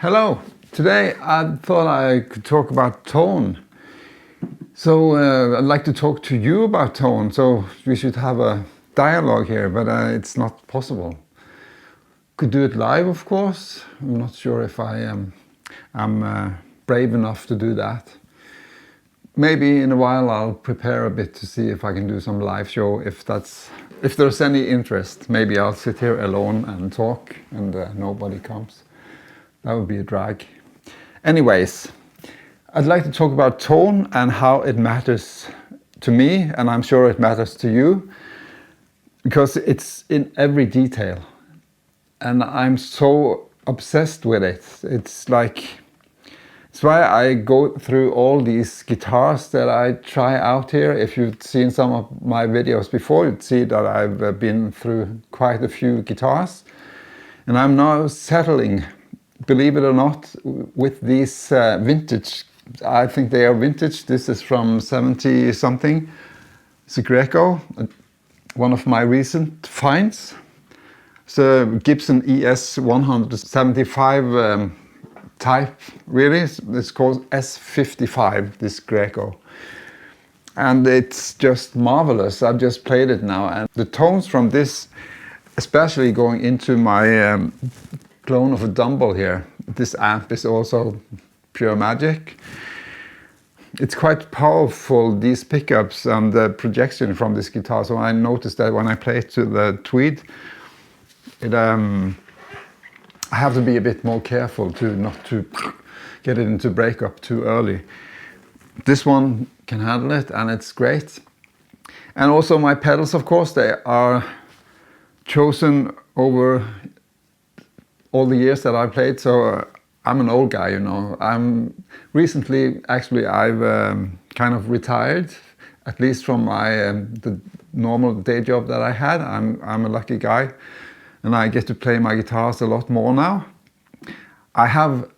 Hello. Today I thought I could talk about tone. So I'd like to talk to you about tone. So we should have a dialogue here, but it's not possible. Could do it live, of course. I'm not sure if I'm brave enough to do that. Maybe in a while I'll prepare a bit to see if I can do some live show. If there's any interest, maybe I'll sit here alone and talk and nobody comes. That would be a drag. Anyways, I'd like to talk about tone and how it matters to me, and I'm sure it matters to you, because it's in every detail. And I'm so obsessed with it. It's why I go through all these guitars that I try out here. If you've seen some of my videos before, you'd see that I've been through quite a few guitars. And I'm now settling, believe it or not, with these vintage. I think they are vintage. This is from 70 something. It's a Greco, one of my recent finds. It's a Gibson ES 175 type, really. It's called S55, this Greco. And it's just marvelous. I've just played it now. And the tones from this, especially going into my clone of a Dumble here. This amp is also pure magic. It's quite powerful, these pickups and the projection from this guitar. So I noticed that when I play it to the tweed, I have to be a bit more careful not to get it into breakup too early. This one can handle it and it's great. And also my pedals, of course, they are chosen over all the years that I played, so I'm an old guy, you know. Recently, actually, I've kind of retired, at least from my the normal day job that I had. I'm a lucky guy, and I get to play my guitars a lot more now. I have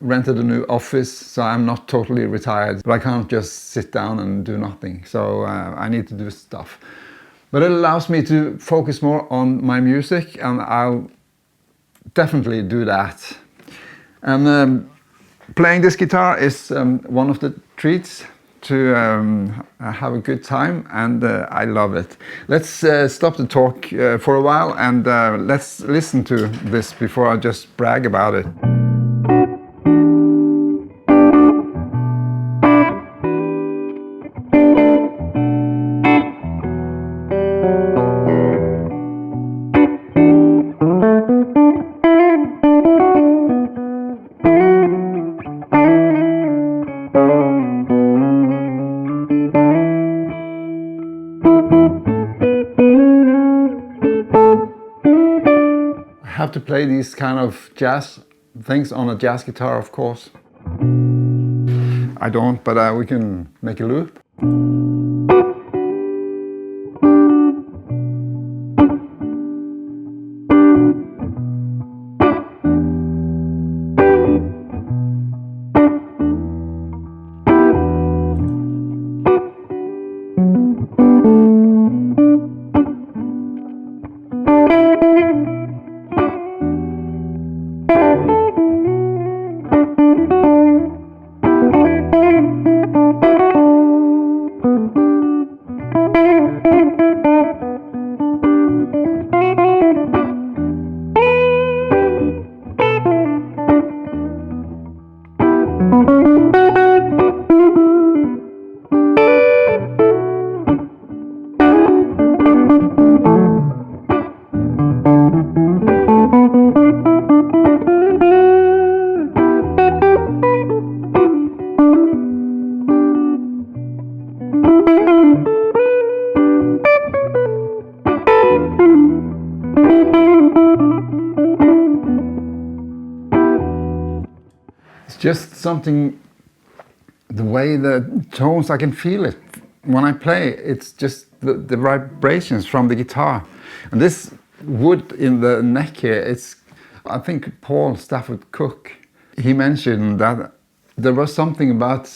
rented a new office, so I'm not totally retired, but I can't just sit down and do nothing. So I need to do stuff. But it allows me to focus more on my music, and I'll definitely do that. And playing this guitar is one of the treats to have a good time, and I love it. Let's stop the talk for a while and let's listen to this before I just brag about it. Have to play these kind of jazz things on a jazz guitar, of course. I don't, but we can make a loop. Just something, the way the tones, I can feel it. When I play, it's just the vibrations from the guitar. And this wood in the neck here, it's, I think Paul Stafford Cook, he mentioned that there was something about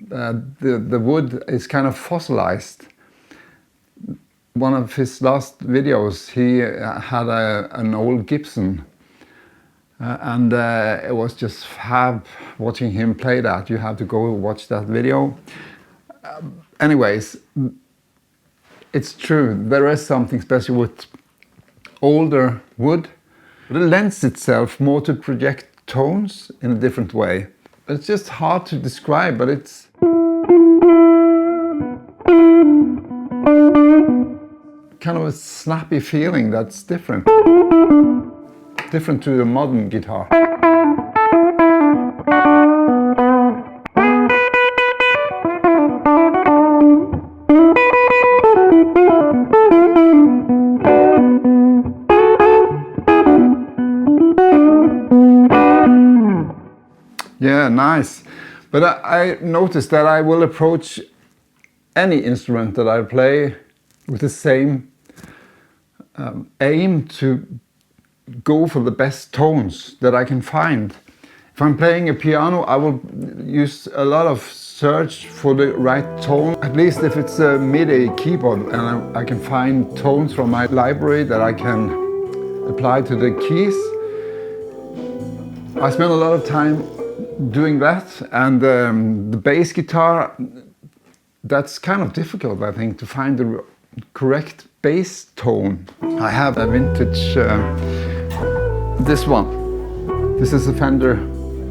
the wood is kind of fossilized. One of his last videos, he had an old Gibson It was just fab watching him play that. You have to go watch that video. Anyways, it's true, there is something special with older wood. It lends itself more to project tones in a different way. It's just hard to describe, but it's kind of a snappy feeling that's different. Different to the modern guitar. Yeah, nice. But I noticed that I will approach any instrument that I play with the same aim to go for the best tones that I can find. If I'm playing a piano, I will use a lot of search for the right tone, at least if it's a MIDI keyboard, and I can find tones from my library that I can apply to the keys. I spend a lot of time doing that, and the bass guitar, that's kind of difficult, I think, to find the correct bass tone. I have a vintage, this one. This is a Fender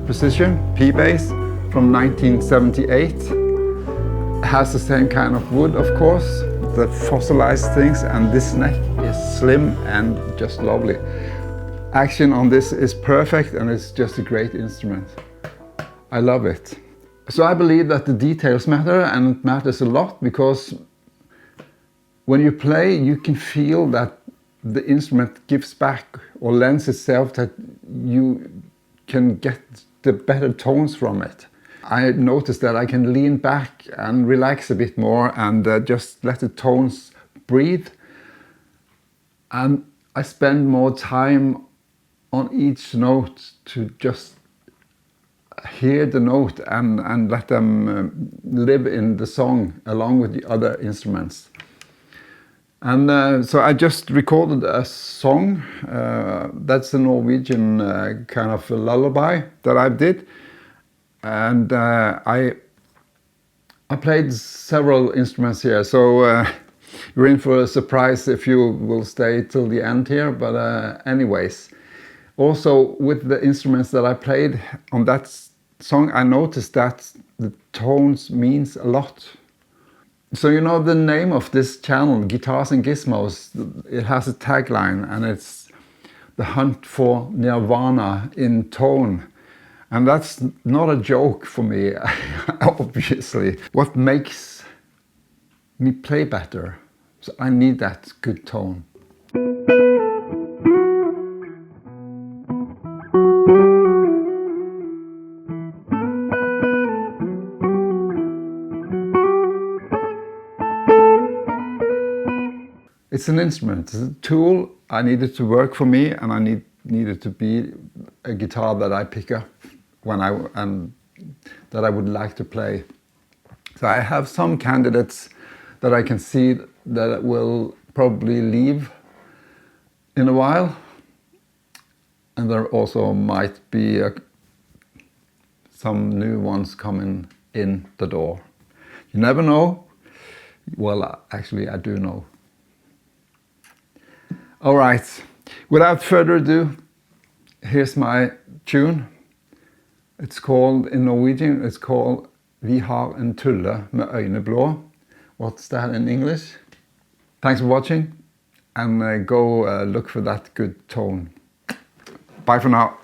Precision P-Bass from 1978. It has the same kind of wood, of course, the fossilized things, and this neck is slim and just lovely. Action on this is perfect, and it's just a great instrument. I love it. So I believe that the details matter, and it matters a lot, because when you play, you can feel that the instrument gives back or lends itself, that you can get the better tones from it. I noticed that I can lean back and relax a bit more and just let the tones breathe. And I spend more time on each note to just hear the note and let them live in the song along with the other instruments. And so I just recorded a song, that's a Norwegian kind of a lullaby that I did. And I played several instruments here, so you're in for a surprise if you will stay till the end here. But anyways, also with the instruments that I played on that song, I noticed that the tones means a lot. So you know the name of this channel, Guitars and Gizmos, it has a tagline, and it's the hunt for Nirvana in tone. And that's not a joke for me, obviously. What makes me play better? So I need that good tone. It's an instrument, it's a tool. I need it to work for me, and I need it to be a guitar that I pick up when that I would like to play. So I have some candidates that I can see that will probably leave in a while, and there also might be some new ones coming in the door. You never know. Well, actually I do know. All right, without further ado, here's my tune. It's called, in Norwegian, it's called Vi har en tulle med øyne blå. What's that in English? Thanks for watching, and go look for that good tone. Bye for now.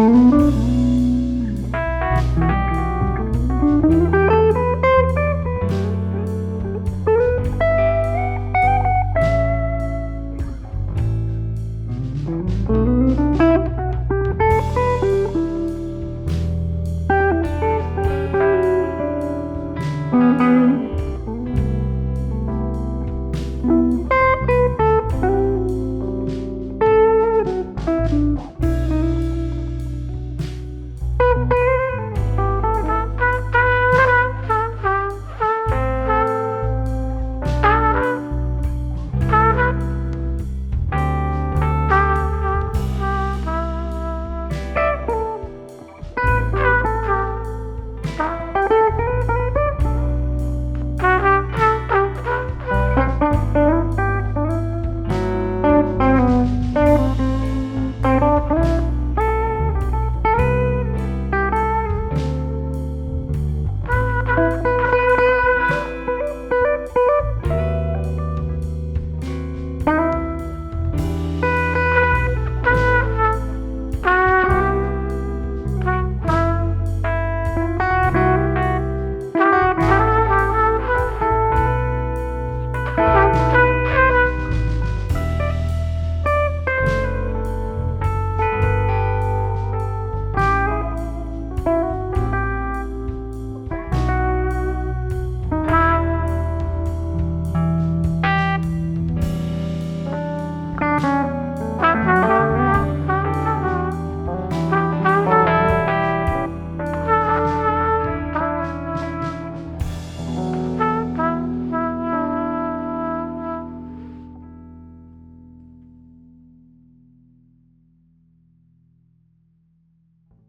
you.